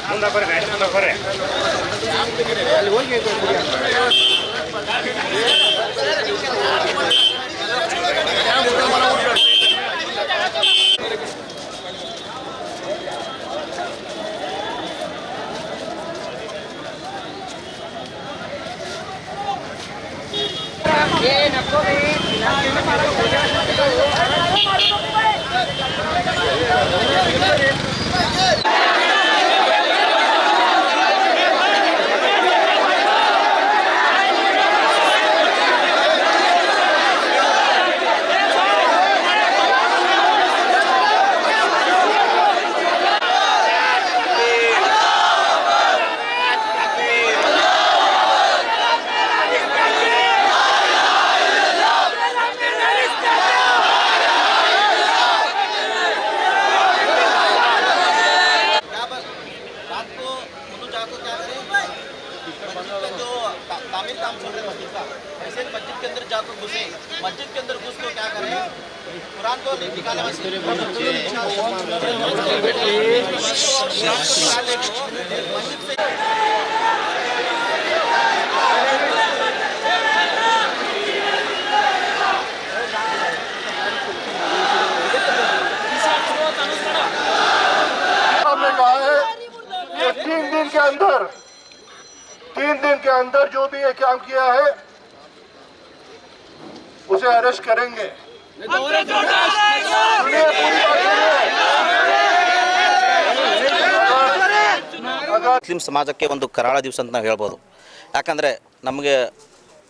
ಮುಂದೆ ಬರ್ರಿ ಮುಂದೆ ಬರ್ರಿ ಅಲ್ಲಿ ಹೋಗಿ तामीर काम चल रहा है मस्जिद का, ऐसे मस्जिद के अंदर जाकर घुसे, मस्जिद के अंदर घुस तो क्या करें, कुरान को निकाले मस्जिद से हमने कहा है कि 3 दिन के अंदर जो भी ये काम किया है उसे अरेस्ट करेंगे। ಮುಸ್ಲಿಂ ಸಮಾಜಕ್ಕೆ ಒಂದು ಕರಾಳ ದಿವಸ ಅಂತ ನಾವು ಹೇಳ್ಬೋದು. ಯಾಕಂದರೆ ನಮಗೆ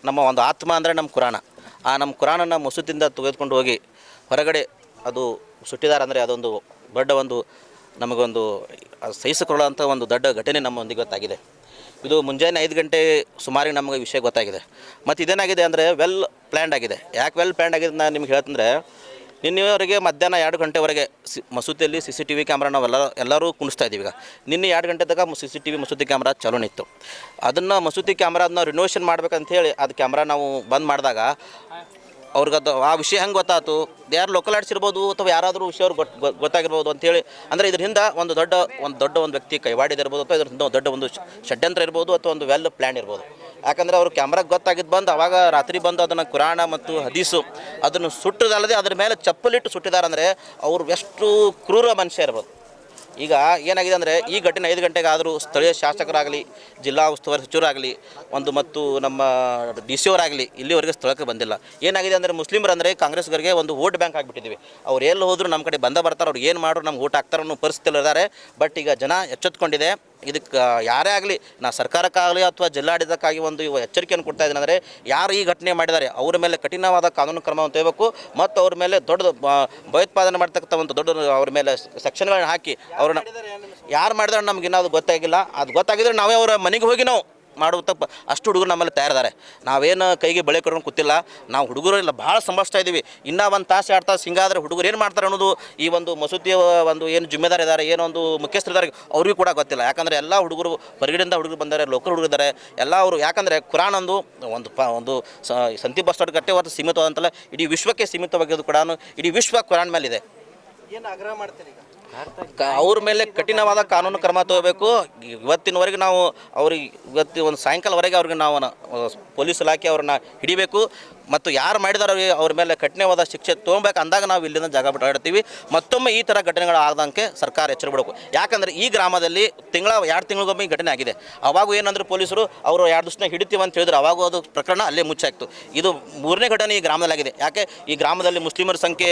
ನಮ್ಮ ಒಂದು ಆತ್ಮ ಅಂದರೆ ನಮ್ಮ ಕುರಾನ. ಆ ನಮ್ಮ ಕುರಾನನ್ನು ಮಸೂತಿಯಿಂದ ತೆಗೆದುಕೊಂಡು ಹೋಗಿ ಹೊರಗಡೆ ಅದು ಸುಟ್ಟಿದ್ದಾರೆ ಅಂದರೆ ಅದೊಂದು ದೊಡ್ಡ ಒಂದು ನಮಗೊಂದು ಸಹಿಸಿಕೊಳ್ಳುವಂಥ ಒಂದು ದೊಡ್ಡ ಘಟನೆ ನಮ್ಮೊಂದಿಗೆ ಗೊತ್ತಾಗಿದೆ. ಇದು ಮುಂಜಾನೆ 5 ಗಂಟೆ ಸುಮಾರಿಗೆ ನಮಗೆ ವಿಷಯ ಗೊತ್ತಾಗಿದೆ. ಮತ್ತು ಇದೇನಾಗಿದೆ ಅಂದರೆ ವೆಲ್ ಪ್ಲ್ಯಾಂಡ್ ಆಗಿದೆ. ಯಾಕೆ ವೆಲ್ ಪ್ಲ್ಯಾಂಡ್ ಆಗಿದೆ ನಾನು ನಿಮ್ಗೆ ಹೇಳ್ತಂದರೆ, ನಿನ್ನೆವರೆಗೆ ಮಧ್ಯಾಹ್ನ 2 ಗಂಟೆವರೆಗೆ ಮಸೂತಿಯಲ್ಲಿ CCTV ಕ್ಯಾಮ್ರಾ ನಾವೆಲ್ಲರೂ ಕುಣಿಸ್ತಾ ಇದ್ದೀವಿ. ಈಗ ನಿನ್ನೆ 2 ಗಂಟೆ ತನಕ CCTV ಮಸೂತಿ ಕ್ಯಾಮ್ರಾ ಚಾಲೂ ಇತ್ತು. ಅದನ್ನು ಮಸೂತಿ ಕ್ಯಾಮ್ರಾದನ್ನ ರಿನೋವೇಷನ್ ಮಾಡ್ಬೇಕಂತೇಳಿ ಅದು ಕ್ಯಾಮ್ರಾ ನಾವು ಬಂದ್ ಮಾಡಿದಾಗ ಅವ್ರಿಗದು ಆ ವಿಷಯ ಹೆಂಗೆ ಗೊತ್ತಾಯ್ತು, ಯಾರು ಲೋಕಲ್ ಆರ್ಟ್ಸ್ ಇರ್ಬೋದು ಅಥವಾ ಯಾರಾದರೂ ವಿಷಯ ಅವ್ರಿಗೆ ಗೊತ್ತಾಗಿರ್ಬೋದು ಅಂಥೇಳಿ. ಅಂದರೆ ಇದರಿಂದ ಒಂದು ದೊಡ್ಡ ವ್ಯಕ್ತಿ ಕೈವಾಡಿದಿರ್ಬೋದು ಅಥವಾ ಇದರಿಂದ ದೊಡ್ಡ ಒಂದು ಷಡ್ಯಂತ್ರ ಇರ್ಬೋದು ಅಥವಾ ಒಂದು ವೆಲ್ ಪ್ಲ್ಯಾನ್ ಇರ್ಬೋದು. ಯಾಕಂದರೆ ಅವರು ಕ್ಯಾಮ್ರಾಗೆ ಗೊತ್ತಾಗಿದ್ದು ಬಂದು ಆವಾಗ ರಾತ್ರಿ ಬಂದು ಅದನ್ನು ಕುರಾಣ ಮತ್ತು ಹದೀಸು ಅದನ್ನು ಸುಟ್ಟದಲ್ಲದೆ ಅದರ ಮೇಲೆ ಚಪ್ಪಲಿಟ್ಟು ಸುಟ್ಟಿದ್ದಾರೆ. ಅಂದರೆ ಅವರು ಎಷ್ಟು ಕ್ರೂರ ಮನುಷ್ಯ ಇರ್ಬೋದು. ಈಗ ಏನಾಗಿದೆ ಅಂದರೆ ಈ ಘಟನೆ 5 ಗಂಟೆಗಾದರೂ ಸ್ಥಳೀಯ ಶಾಸಕರಾಗಲಿ, ಜಿಲ್ಲಾ ಉಸ್ತುವಾರಿ ಸಚಿವರಾಗಲಿ, ಮತ್ತು ನಮ್ಮ DC ಅವರಾಗಲಿ ಇಲ್ಲಿವರೆಗೆ ಸ್ಥಳಕ್ಕೆ ಬಂದಿಲ್ಲ. ಏನಾಗಿದೆ ಅಂದರೆ ಮುಸ್ಲಿಮರಂದರೆ ಕಾಂಗ್ರೆಸ್ಗರಿಗೆ ಒಂದು ವೋಟ್ ಬ್ಯಾಂಕ್ ಆಗಿಬಿಟ್ಟಿದ್ದೀವಿ. ಅವ್ರು ಎಲ್ಲಿ ಹೋದರೂ ನಮ್ಮ ಕಡೆ ಬರ್ತಾರೆ, ಅವ್ರು ಏನು ಮಾಡ್ರು ನಮ್ಗೆ ವೋಟ್ ಹಾಕ್ತಾರೆ ಅನ್ನೋ ಪರಿಸ್ಥಿತಿಯಲ್ಲಿ ಇದ್ದಾರೆ. ಬಟ್ ಈಗ ಜನ ಎಚ್ಚೆತ್ಕೊಂಡಿದೆ. ಇದಕ್ಕೆ ಯಾರೇ ಆಗಲಿ, ನಾ ಸರ್ಕಾರಕ್ಕಾಗಲಿ ಅಥವಾ ಜಿಲ್ಲಾಡಳಿತಕ್ಕಾಗಿ ಒಂದು ಎಚ್ಚರಿಕೆಯನ್ನು ಕೊಡ್ತಾ ಇದ್ದೀನಿ. ಅಂದರೆ ಯಾರು ಈ ಘಟನೆ ಮಾಡಿದ್ದಾರೆ ಅವ್ರ ಮೇಲೆ ಕಠಿಣವಾದ ಕಾನೂನು ಕ್ರಮವನ್ನು ತೆಗೆಯಬೇಕು ಮತ್ತು ಅವ್ರ ಮೇಲೆ ದೊಡ್ಡ ಭಯೋತ್ಪಾದನೆ ಮಾಡ್ತಕ್ಕಂಥ ಒಂದು ದೊಡ್ಡ ಅವ್ರ ಮೇಲೆ ಸೆಕ್ಷನ್ಗಳನ್ನ ಹಾಕಿ ಅವ್ರನ್ನ ಯಾರು ಮಾಡಿದ್ರೆ ನಮ್ಗೆ ಇನ್ನೂ ಅದು ಗೊತ್ತಾಗಿಲ್ಲ. ಅದು ಗೊತ್ತಾಗಿದ್ರೆ ನಾವೇ ಅವರ ಮನೆಗೆ ಹೋಗಿ ನಾವು ಮಾಡುವ ತಪ್ಪು. ಅಷ್ಟು ಹುಡುಗರು ನಮ್ಮಲ್ಲಿ ತಯಾರಿದ್ದಾರೆ. ನಾವೇನು ಕೈಗೆ ಬಳೆ ಕೊಡೋಣ ಕೂತಿಲ್ಲ. ನಾವು ಹುಡುಗರೆಲ್ಲ ಭಾಳ ಸಂಭಾಳಿಸ್ತಾ ಇದ್ದೀವಿ. ಇನ್ನೂ 1 ತಾಸು 2 ತಾಸು ಹಿಂಗಾದ್ರೆ ಹುಡುಗರು ಏನು ಮಾಡ್ತಾರೆ ಅನ್ನೋದು ಈ ಒಂದು ಮಸೂತಿಯ ಒಂದು ಏನು ಜಿಮ್ಮೆದಾರ ಇದ್ದಾರೆ, ಏನೊಂದು ಮುಖ್ಯಸ್ಥರಿದ್ದಾರೆ ಅವ್ರಿಗೂ ಕೂಡ ಗೊತ್ತಿಲ್ಲ. ಯಾಕಂದರೆ ಎಲ್ಲ ಹುಡುಗರು ಹೊರಗಡೆಯಿಂದ ಹುಡುಗರು ಬಂದರೆ, ಲೋಕಲ್ ಹುಡುಗರಿದ್ದಾರೆ ಎಲ್ಲ ಅವರು. ಯಾಕಂದರೆ ಕುರಾನ್ ಒಂದು ಸಂತಿ ಬಸ್ ಸ್ಟಾಂಡ್ ಕಟ್ಟೆ ಹೊರತು ಸೀಮಿತವಾದಂತಲ್ಲ, ಇಡೀ ವಿಶ್ವಕ್ಕೆ ಸೀಮಿತವಾಗಿದ್ದು ಕೂಡ ಇಡೀ ವಿಶ್ವ ಕುರಾನ್ ಮೇಲಿದೆ. ಏನು ಆಗ್ರಹ ಮಾಡ್ತೀರಿ? ಅವ್ರ ಮೇಲೆ ಕಠಿಣವಾದ ಕಾನೂನು ಕ್ರಮ ತಗೋಬೇಕು. ಇವತ್ತಿನವರೆಗೆ ನಾವು ಅವ್ರಿಗೆ ಒಂದು ಸಾಯಂಕಾಲವರೆಗೆ ಅವ್ರಿಗೆ ನಾವು ಪೊಲೀಸ್ ಇಲಾಖೆ ಅವ್ರನ್ನ ಹಿಡಿಬೇಕು ಮತ್ತು ಯಾರು ಮಾಡಿದಾರೆ ಅವ್ರ ಮೇಲೆ ಕಠಿಣವಾದ ಶಿಕ್ಷೆ ತೊಗೊಬೇಕು. ಅಂದಾಗ ನಾವು ಇಲ್ಲಿಂದ ಜಾಗ ಬಿಟ್ಟು ಆಡ್ತೀವಿ. ಮತ್ತೊಮ್ಮೆ ಈ ಥರ ಘಟನೆಗಳು ಆಗದಂಗೆ ಸರ್ಕಾರ ಎಚ್ಚರ ಬಿಡಬೇಕು. ಯಾಕಂದರೆ ಈ ಗ್ರಾಮದಲ್ಲಿ 2 ತಿಂಗಳಿಗೊಮ್ಮೆ ಈ ಘಟನೆ ಆಗಿದೆ. ಅವಾಗೂ ಏನಂದ್ರೆ ಪೊಲೀಸರು ಅವರು 2 ದಿವಸ ಹಿಡಿತೀವಿ ಅಂತ ಹೇಳಿದ್ರು. ಅವಾಗೂ ಅದು ಪ್ರಕರಣ ಅಲ್ಲೇ ಮುಚ್ಚಾಕ್ತು. ಇದು 3ನೇ ಘಟನೆ ಈ ಗ್ರಾಮದಲ್ಲಾಗಿದೆ. ಯಾಕೆ ಈ ಗ್ರಾಮದಲ್ಲಿ ಮುಸ್ಲಿಮರ ಸಂಖ್ಯೆ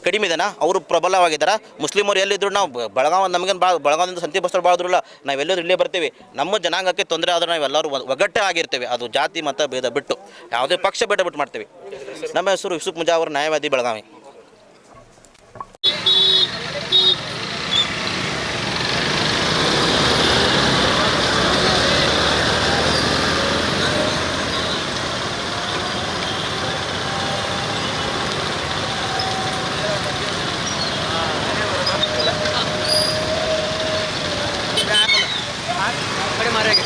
ಕಡಿಮೆ ಇದೆನಾ, ಅವರು ಪ್ರಬಲವಾಗಿದ್ದಾರೆ. ಮುಸ್ಲಿಮರು ಎಲ್ಲಿದ್ರು ನಾವು ನಮಗೇನು ಬೆಳಗಾವಿಯಿಂದ ಸಂತಿ ಬಸ್ತಾರೆ ಬಾಳಿದ್ರಲ್ಲ, ನಾವೆಲ್ಲರೂ ಇಲ್ಲೇ ಬರ್ತೀವಿ. ನಮ್ಮ ಜನಾಂಗಕ್ಕೆ ತೊಂದರೆ ಆದ್ರೆ ನಾವೆಲ್ಲರೂ ಒಗ್ಗಟ್ಟೇ ಆಗಿರ್ತೇವೆ. ಅದು ಜಾತಿ ಮತ ಭೇದ ಬಿಟ್ಟು ಯಾವುದೇ ಪಕ್ಷ ಭೇದ ಬಿಟ್ಟು ಮಾಡ್ತೇವೆ. ನಮ್ಮ ಹೆಸರು ಯೂಸುಫ್ ಮುಜಾವರ್, ನ್ಯಾಯವಾದಿ, ಬೆಳಗಾವಿ. ಮಾರ್ಯಾಗೆ